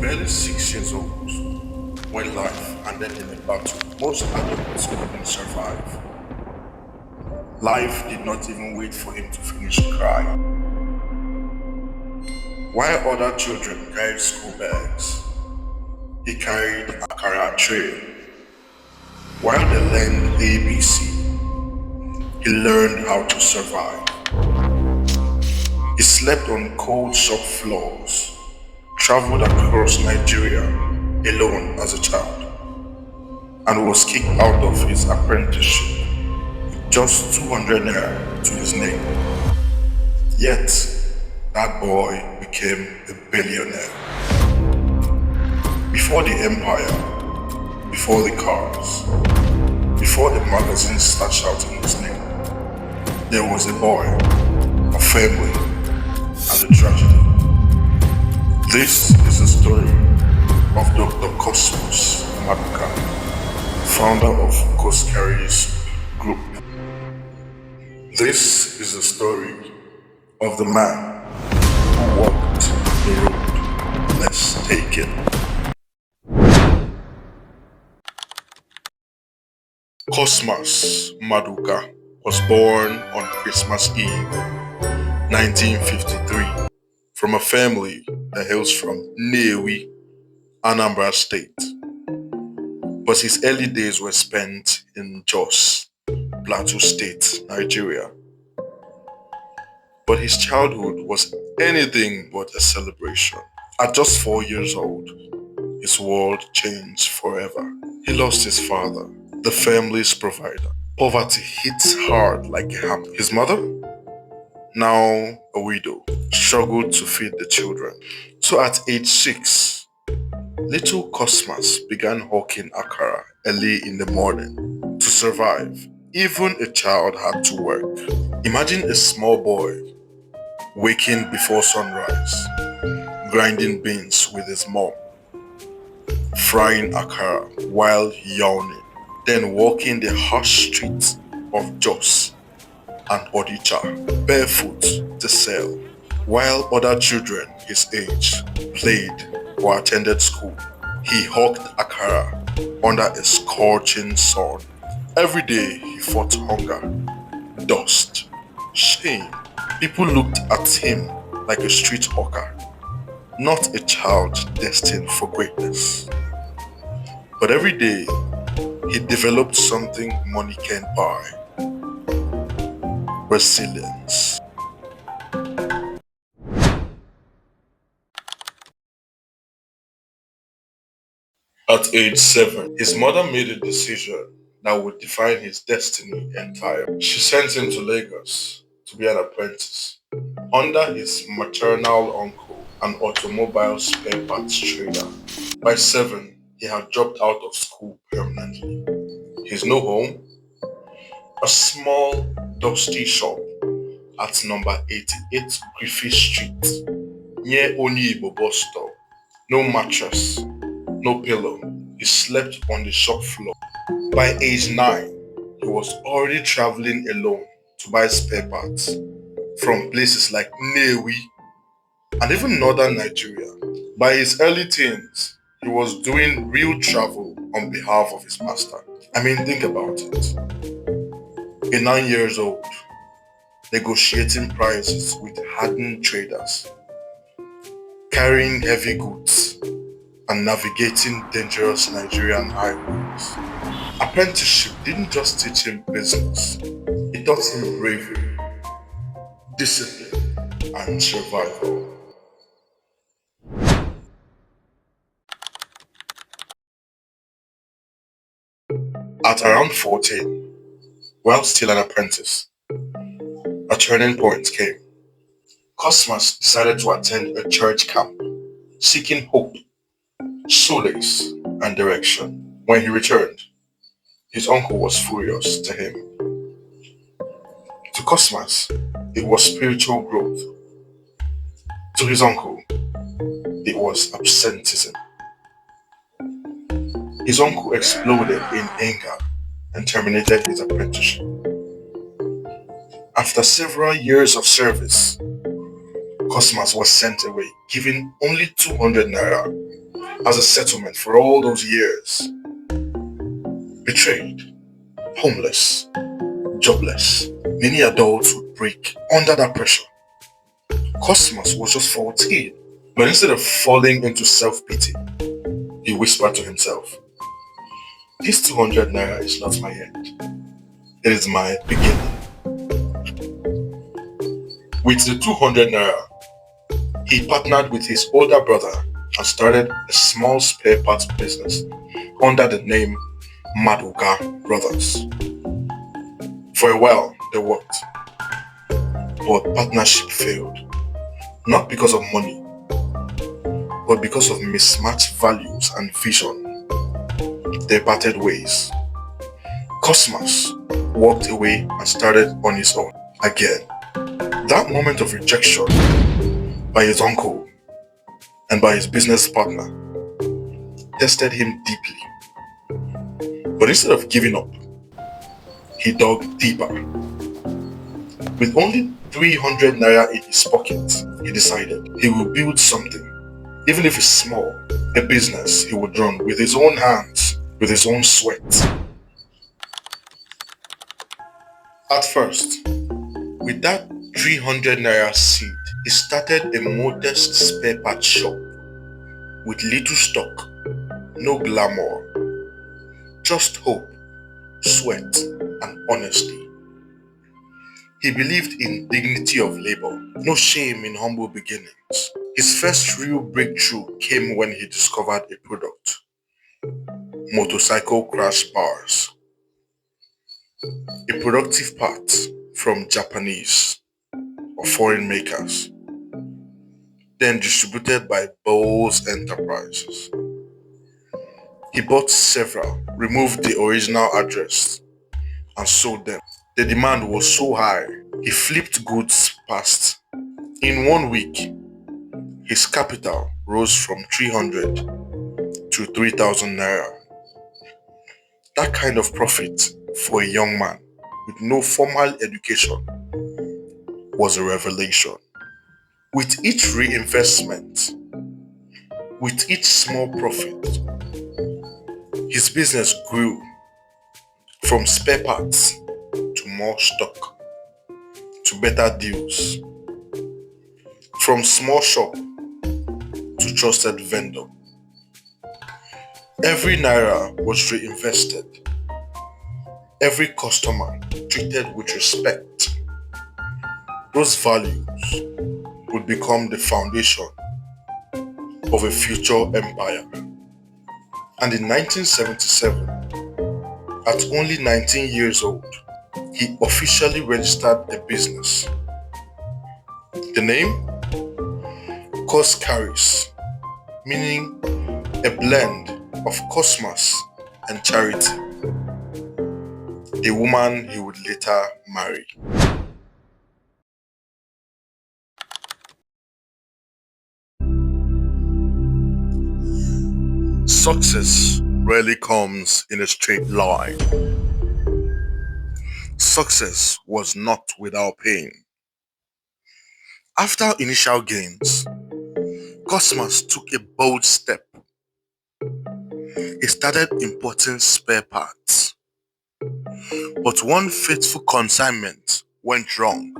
barely 6 years old when life ended in a battle most adults couldn't survive. Life did not even wait for him to finish crying. While other children carried school bags, he carried Akara tray. While they learned ABC, he learned how to survive. He slept on cold shop floors, traveled across Nigeria alone as a child, and was kicked out of his apprenticeship with just 200 naira to his name. Yet, that boy became a billionaire. Before the empire, before the cars, before the magazines start shouting his name, there was a boy, a family, and a tragedy. This is the story of Dr. Cosmas Maduka, founder of Coscharis Group. This is the story of the man who walked the road. Let's take it. Cosmas Maduka was born on Christmas Eve, 1953, from a family that hails from Nnewi, Anambra State. But his early days were spent in Jos, Plateau State, Nigeria. But his childhood was anything but a celebration. At just 4 years old, his world changed forever. He lost his father, the family's provider. Poverty hits hard like a hammer. His mother, now a widow, struggled to feed the children. So at age 6, little Cosmas began hawking Akara early in the morning. To survive, even a child had to work. Imagine a small boy waking before sunrise, grinding beans with his mom, frying Akara while yawning, then walking the harsh streets of Jos and Odisha barefoot to sell, while other children his age played or attended school. He hawked Akara under a scorching sun. Every day he fought hunger, dust, shame. People looked at him like a street hawker, not a child destined for greatness. But every day he developed something money can't buy: resilience. At age 7, his mother made a decision that would define his destiny entirely. She sent him to Lagos to be an apprentice under his maternal uncle, an automobile spare parts trader. By 7, he had dropped out of school permanently. His new home, a small, dusty shop at number 88 Griffith Street, near Oniibo bus stop. No mattress, no pillow. He slept on the shop floor. By age 9, he was already traveling alone to buy spare parts from places like Nnewi and even northern Nigeria. By his early teens, he was doing real travel on behalf of his master. I mean, think about it. A 9 years old, negotiating prices with hardened traders, carrying heavy goods, and navigating dangerous Nigerian highways. Apprenticeship didn't just teach him business, it taught him bravery, discipline, and survival. At around 14, while still an apprentice, a turning point came. Cosmas decided to attend a church camp, seeking hope, solace, and direction. When he returned, his uncle was furious to him. To Cosmas, it was spiritual growth. To his uncle, it was absenteeism. His uncle exploded in anger and terminated his apprenticeship. After several years of service, Cosmas was sent away, given only 200 naira as a settlement for all those years. Betrayed, homeless, jobless. Many adults would break under that pressure. Cosmas was just 14, but instead of falling into self-pity, he whispered to himself, "This 200 naira is not my end. It is my beginning." With the 200 naira, he partnered with his older brother and started a small spare parts business under the name Maduka Brothers. For a while, they worked, but partnership failed. Not because of money, but because of mismatched values and vision. They parted ways. Cosmas walked away and started on his own again. That moment of rejection by his uncle and by his business partner tested him deeply. But instead of giving up, he dug deeper. With only 300 naira in his pocket, he decided he would build something, even if it's small, a business he would run with his own hands, with his own sweat. At first, with that 300 naira seed, he started a modest spare parts shop with little stock, no glamour, just hope, sweat, and honesty. He believed in dignity of labor, no shame in humble beginnings. His first real breakthrough came when he discovered a product: motorcycle crash bars, a productive part from Japanese or foreign makers, then distributed by Bowles Enterprises. He bought several, removed the original address, and sold them. The demand was so high, he flipped goods fast. In 1 week, his capital rose from 300 to 3,000 naira. That kind of profit for a young man with no formal education was a revelation. With each reinvestment, with each small profit, his business grew from spare parts to more stock to better deals, from small shop to trusted vendor. Every naira was reinvested, every customer treated with respect. Those values would become the foundation of a future empire. And in 1977, at only 19 years old, he officially registered the business. The name? Coscharis, meaning a blend of Cosmas and Charity, a woman he would later marry. Success rarely comes in a straight line. Success was not without pain. After initial gains, Cosmas took a bold step. He started importing spare parts. But one fateful consignment went wrong.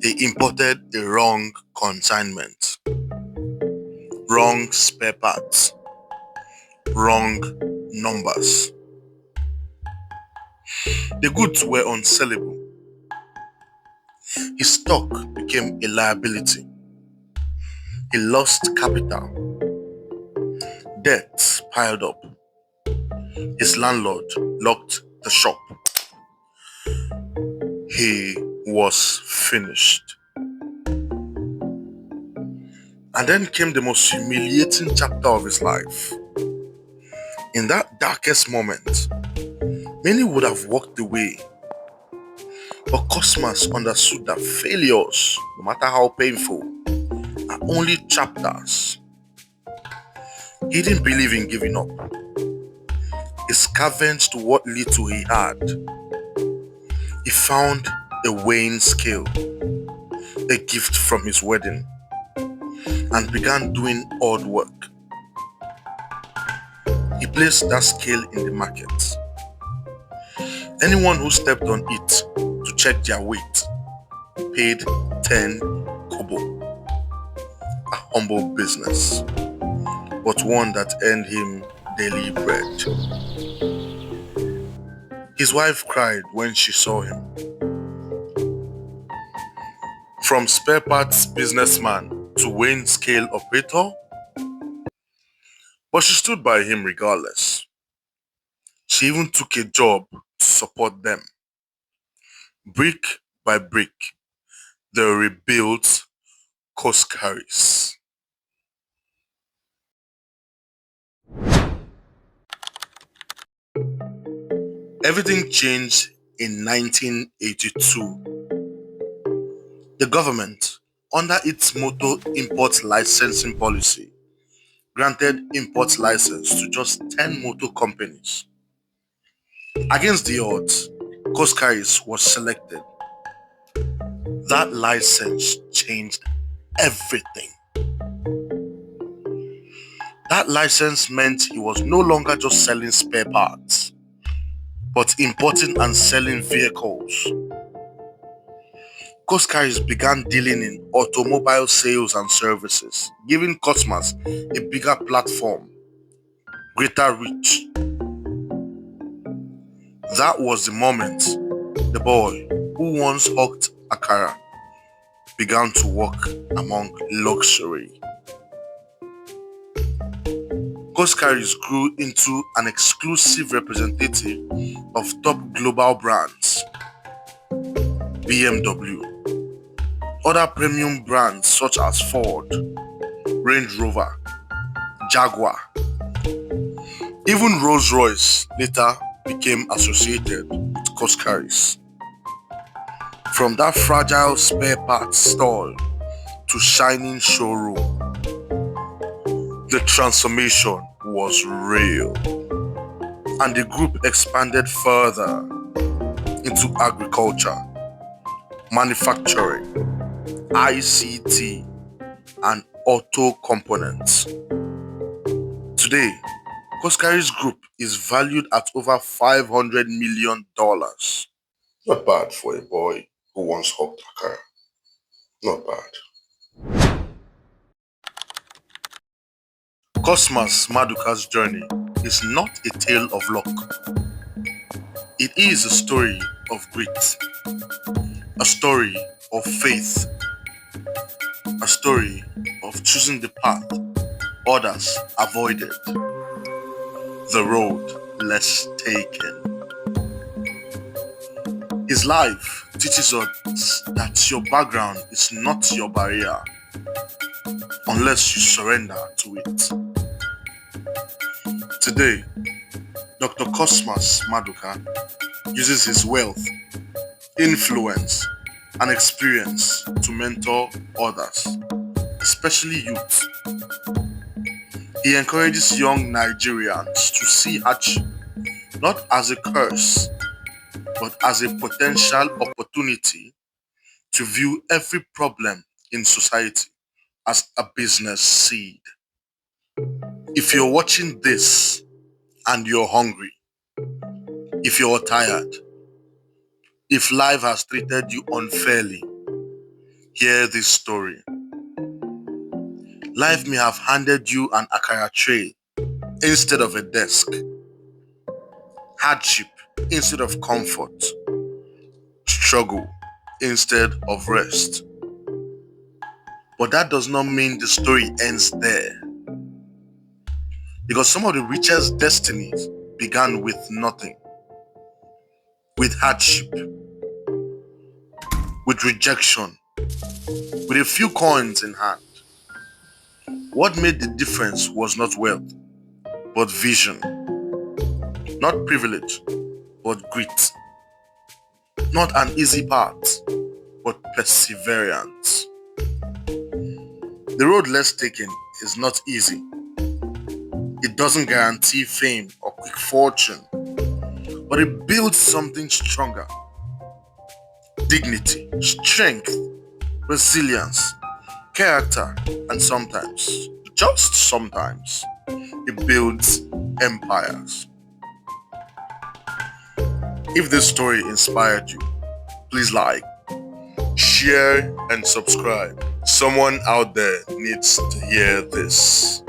He imported the wrong consignment. Wrong spare parts. Wrong numbers. The goods were unsellable. His stock became a liability. He lost capital. Debts piled up. His landlord locked the shop. He was finished. And then came the most humiliating chapter of his life. In that darkest moment, many would have walked away. But Cosmas understood that failures, no matter how painful, are only chapters. He didn't believe in giving up. He scavenged what little he had. He found a weighing scale, a gift from his wedding, and began doing odd work. He placed that scale in the market. Anyone who stepped on it to check their weight paid 10 kobo. A humble business, but one that earned him daily bread. His wife cried when she saw him. From spare parts businessman to weighing scale operator, but she stood by him regardless. She even took a job to support them. Brick by brick, they rebuilt Coscharis. Everything changed in 1982. The government, under its motor import licensing policy, granted import license to just 10 motor companies. Against the odds, Coscharis was selected. That license changed everything. That license meant he was no longer just selling spare parts, but importing and selling vehicles. Coscharis began dealing in automobile sales and services, giving customers a bigger platform, greater reach. That was the moment the boy who once hawked Akara began to walk among luxury. Coscharis grew into an exclusive representative of top global brands, BMW, other premium brands such as Ford, Range Rover, Jaguar. Even Rolls-Royce later became associated with Coscharis. From that fragile spare parts stall to shining showroom, the transformation was real. And the group expanded further into agriculture, manufacturing, ICT, and auto components. Today, Coscharis Group is valued at over $500 million. Not bad for a boy who once hawked Akara. Not bad. Cosmas Maduka's journey is not a tale of luck. It is a story of grit, a story of faith, a story of choosing the path others avoided, the road less taken. His life teaches us that your background is not your barrier unless you surrender to it. Today, Dr. Cosmas Maduka uses his wealth, influence, and experience to mentor others, especially youth. He encourages young Nigerians to see hardship not as a curse, but as a potential opportunity to view every problem in society as a business seed. If you're watching this and you're hungry, if you're tired, if life has treated you unfairly, hear this story. Life may have handed you an Akara tray instead of a desk, hardship instead of comfort, struggle instead of rest. But that does not mean the story ends there. Because some of the richest destinies began with nothing, with hardship, with rejection, with a few coins in hand. What made the difference was not wealth, but vision. Not privilege, but grit. Not an easy path, but perseverance. The road less taken is not easy. It doesn't guarantee fame or quick fortune, but it builds something stronger. Dignity, strength, resilience, character, and sometimes, just sometimes, it builds empires. If this story inspired you, please like, share, and subscribe. Someone out there needs to hear this.